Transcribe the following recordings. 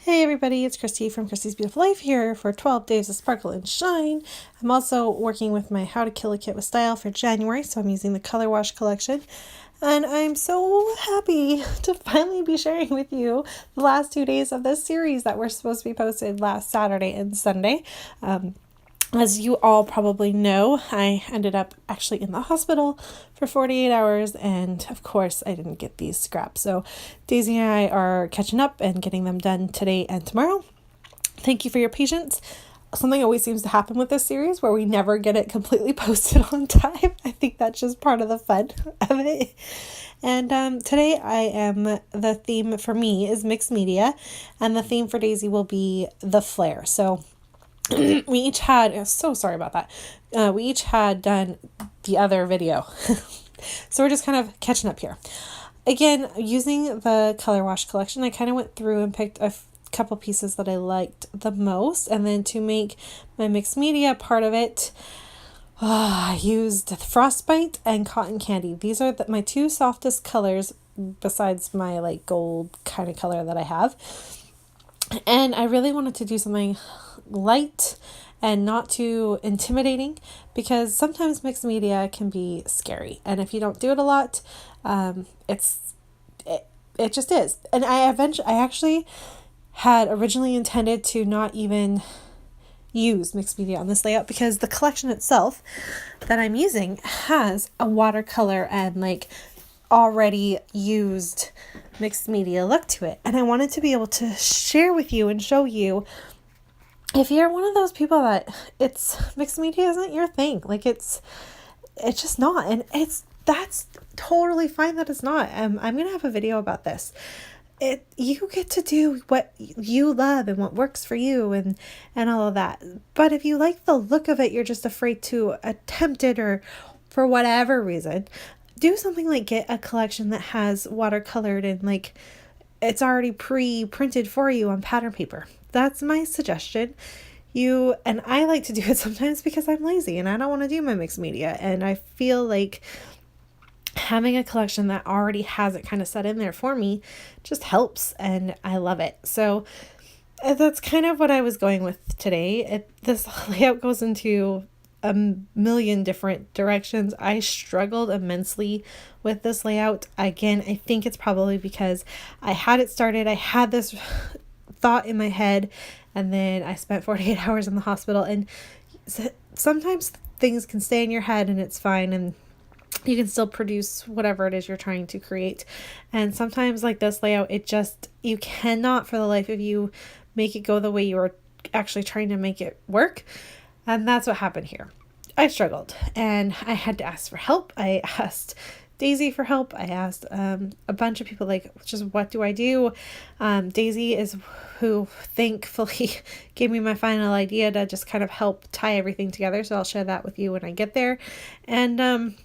Hey everybody, it's Christy from Christy's Beautiful Life here for 12 Days of Sparkle and Shine. I'm also working with my How to Kill a Kit with Style for January, so I'm using the Color Wash collection. And I'm so happy to finally be sharing with you the last 2 days of this series that were supposed to be posted last Saturday and Sunday. As you all probably know, I ended up actually in the hospital for 48 hours, and of course I didn't get these scraps. So Daisy and I are catching up and getting them done today and tomorrow. Thank you for your patience. Something always seems to happen with this series where we never get it completely posted on time. I think that's just part of the fun of it. And today the theme for me is mixed media, and the theme for Daisy will be the flare. So we each had, so sorry about that. We each had done the other video. So we're just kind of catching up here. Again, using the Color Wash collection, I kind of went through and picked a couple pieces that I liked the most. And then to make my mixed media part of it, I used Frostbite and Cotton Candy. These are my two softest colors besides my like gold kind of color that I have. And I really wanted to do something light and not too intimidating, because sometimes mixed media can be scary, and if you don't do it a lot, it just is. And I actually had originally intended to not even use mixed media on this layout, because the collection itself that I'm using has a watercolor and like already used mixed media look to it, and I wanted to be able to share with you and show you if you're one of those people that mixed media isn't your thing. Like it's just not, and that's totally fine that it's not. I'm gonna have a video about this. You get to do what you love and what works for you and all of that. But if you like the look of it, you're just afraid to attempt it, or for whatever reason, do something like get a collection that has watercolored and like it's already pre-printed for you on pattern paper. That's my suggestion. And I like to do it sometimes because I'm lazy and I don't want to do my mixed media. And I feel like having a collection that already has it kind of set in there for me just helps, and I love it. So that's kind of what I was going with today. This layout goes into a million different directions. I struggled immensely with this layout. Again, I think it's probably because I had it started. I had this thought in my head, and then I spent 48 hours in the hospital, and sometimes things can stay in your head and it's fine, and you can still produce whatever it is you're trying to create. And sometimes like this layout, you cannot for the life of you make it go the way you are actually trying to make it work. And that's what happened here. I struggled and I had to ask for help. I asked Daisy for help. I asked a bunch of people, like, just what do I do? Daisy is who thankfully gave me my final idea to just kind of help tie everything together. So I'll share that with you when I get there. And I'm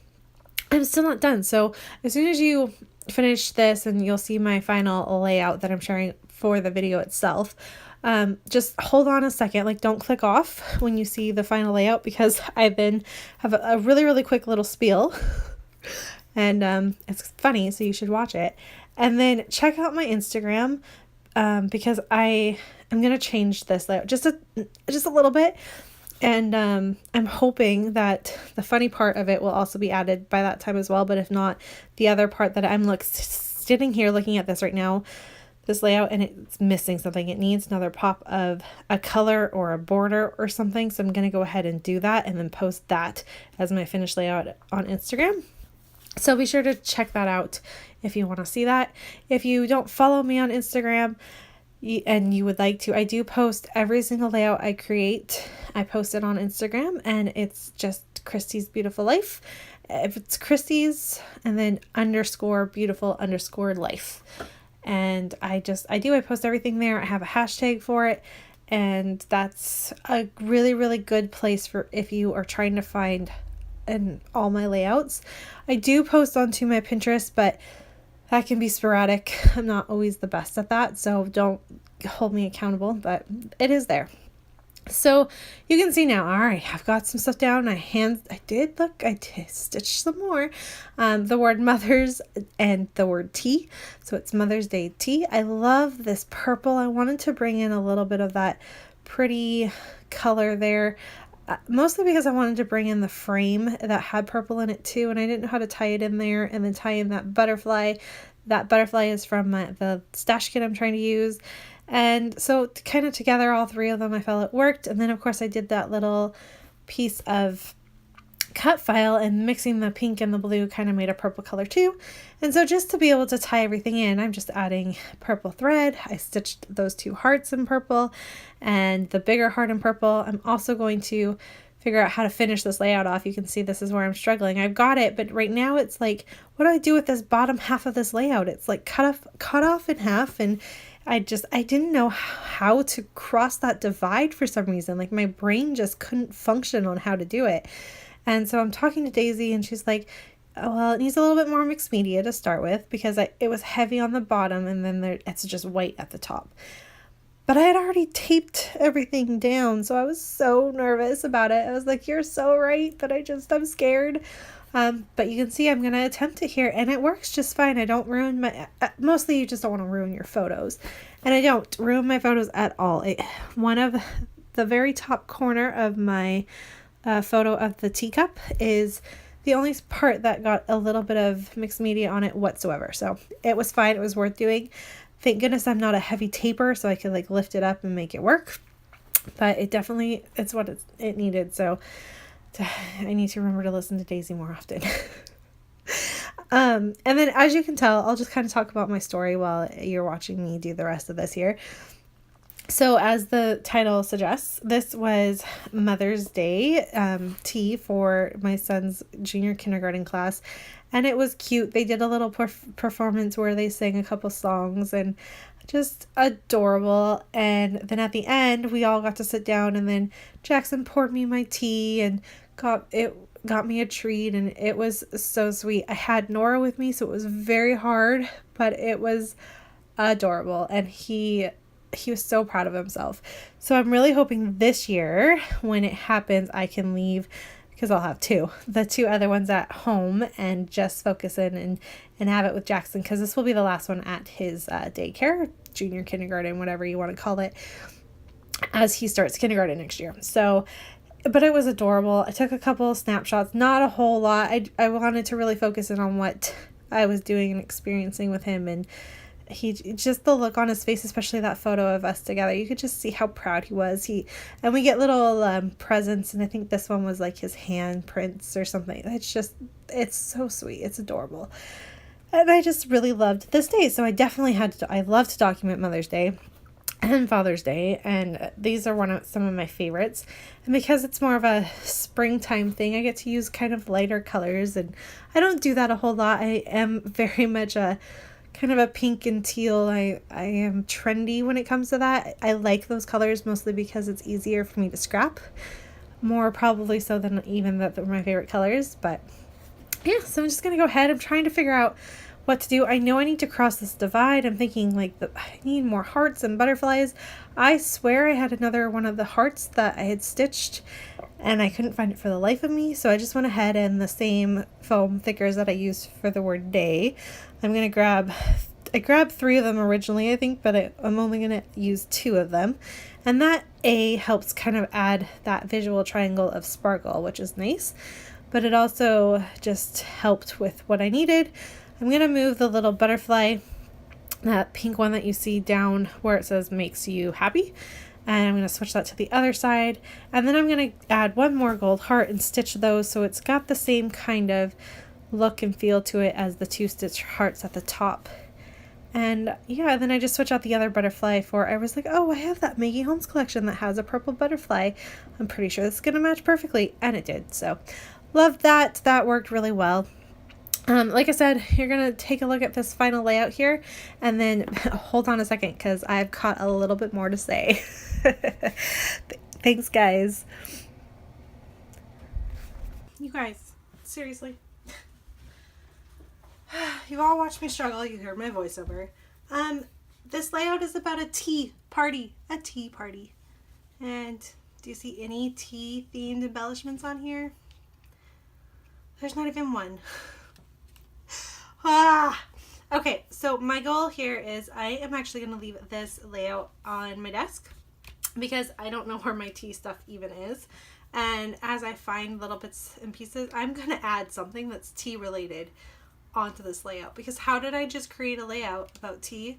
still not done. So as soon as you finish this, and you'll see my final layout that I'm sharing for the video itself, just hold on a second. Like, don't click off when you see the final layout, because I then have a really, really quick little spiel. And it's funny, so you should watch it. And then check out my Instagram, because I'm going to change this layout just a little bit. And I'm hoping that the funny part of it will also be added by that time as well. But if not, the other part that I'm sitting here looking at this right now, this layout, and it's missing something. It needs another pop of a color or a border or something. So I'm going to go ahead and do that and then post that as my finished layout on Instagram. So be sure to check that out if you want to see that. If you don't follow me on Instagram and you would like to, I do post every single layout I create. I post it on Instagram, and it's just Christy's Beautiful Life. If it's Christy's and then _beautiful_life. And I post everything there. I have a hashtag for it. And that's a really, really good place for if you are trying to find all my layouts. I do post onto my Pinterest, but that can be sporadic. I'm not always the best at that, so don't hold me accountable, but it is there. So you can see now, all right, I've got some stuff down. I did stitch some more. The word mothers and the word tea. So it's Mother's Day tea. I love this purple. I wanted to bring in a little bit of that pretty color there. Mostly because I wanted to bring in the frame that had purple in it too. And I didn't know how to tie it in there and then tie in that butterfly. That butterfly is from the stash kit I'm trying to use. And so kind of together, all three of them, I felt it worked. And then of course I did that little piece of cut file, and mixing the pink and the blue kind of made a purple color too. And so just to be able to tie everything in, I'm just adding purple thread. I stitched those 2 hearts in purple and the bigger heart in purple. I'm also going to figure out how to finish this layout off. You can see this is where I'm struggling. I've got it, but right now it's like, what do I do with this bottom half of this layout? It's like cut off in half, and I didn't know how to cross that divide for some reason. Like my brain just couldn't function on how to do it. And so I'm talking to Daisy, and she's like, oh, well, it needs a little bit more mixed media to start with, because it was heavy on the bottom and then it's just white at the top. But I had already taped everything down, so I was so nervous about it. I was like, you're so right, but I'm scared. But you can see I'm going to attempt it here, and it works just fine. I don't ruin mostly you just don't want to ruin your photos. And I don't ruin my photos at all. One of the very top corner of my photo of the teacup is the only part that got a little bit of mixed media on it whatsoever. So it was fine. It was worth doing. Thank goodness I'm not a heavy taper, so I could like lift it up and make it work. But it's what it needed. So I need to remember to listen to Daisy more often. And then as you can tell, I'll just kind of talk about my story while you're watching me do the rest of this here. So as the title suggests, this was Mother's Day tea for my son's junior kindergarten class. And it was cute. They did a little performance where they sang a couple songs, and just adorable. And then at the end, we all got to sit down, and then Jackson poured me my tea and got me a treat, and it was so sweet. I had Nora with me, so it was very hard, but it was adorable, and he was so proud of himself. So I'm really hoping this year when it happens, I can leave, because I'll have the 2 other ones at home, and just focus in and have it with Jackson, because this will be the last one at his daycare, junior kindergarten, whatever you want to call it, as he starts kindergarten next year. So, but it was adorable. I took a couple of snapshots, not a whole lot. I wanted to really focus in on what I was doing and experiencing with him, and just the look on his face, especially that photo of us together, you could just see how proud he was. And we get little presents, and I think this one was like his handprints or something. It's so sweet. It's adorable. And I just really loved this day. So I love to document Mother's Day and Father's Day, and these are some of my favorites. And because it's more of a springtime thing, I get to use kind of lighter colors, and I don't do that a whole lot. I am very much a kind of a pink and teal. I am trendy when it comes to that. I like those colors mostly because it's easier for me to scrap, more probably so than even that they're my favorite colors. But yeah, so I'm just gonna go ahead. I'm trying to figure out what to do. I know I need to cross this divide. I'm thinking like I need more hearts and butterflies. I swear I had another one of the hearts that I had stitched, and I couldn't find it for the life of me. So I just went ahead, and the same foam thickers that I used for the word day, I grabbed 3 of them originally, I think, but I'm only going to use 2 of them. And that helps kind of add that visual triangle of sparkle, which is nice. But it also just helped with what I needed. I'm going to move the little butterfly, that pink one that you see down where it says makes you happy. And I'm going to switch that to the other side. And then I'm going to add 1 more gold heart and stitch those so it's got the same kind of look and feel to it as the 2 stitch hearts at the top. And yeah, then I just switch out the other butterfly I was like, oh, I have that Maggie Holmes collection that has a purple butterfly. I'm pretty sure this is going to match perfectly. And it did. So loved that. That worked really well. Like I said, you're going to take a look at this final layout here, and then hold on a second, because I've got a little bit more to say. Thanks, guys. You guys, seriously. You've all watched me struggle. You heard my voiceover. This layout is about a tea party. And Do you see any tea themed embellishments on here? There's not even one. Okay, so my goal here is I am actually going to leave this layout on my desk because I don't know where my tea stuff even is. And as I find little bits and pieces, I'm going to add something that's tea related onto this layout, because how did I just create a layout about tea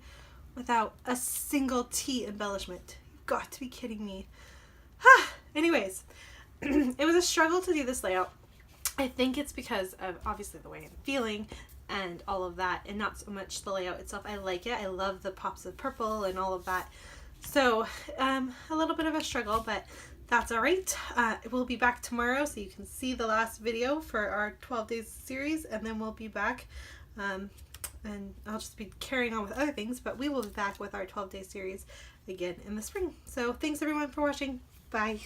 without a single tea embellishment? You've got to be kidding me. Anyways, it was a struggle to do this layout. I think it's because of obviously the way I'm feeling and all of that, and not so much the layout itself. I like it. I love the pops of purple and all of that. So a little bit of a struggle, but that's all right. We'll be back tomorrow, so you can see the last video for our 12 days series, and then we'll be back. And I'll just be carrying on with other things, but we will be back with our 12-day series again in the spring. So thanks everyone for watching. Bye.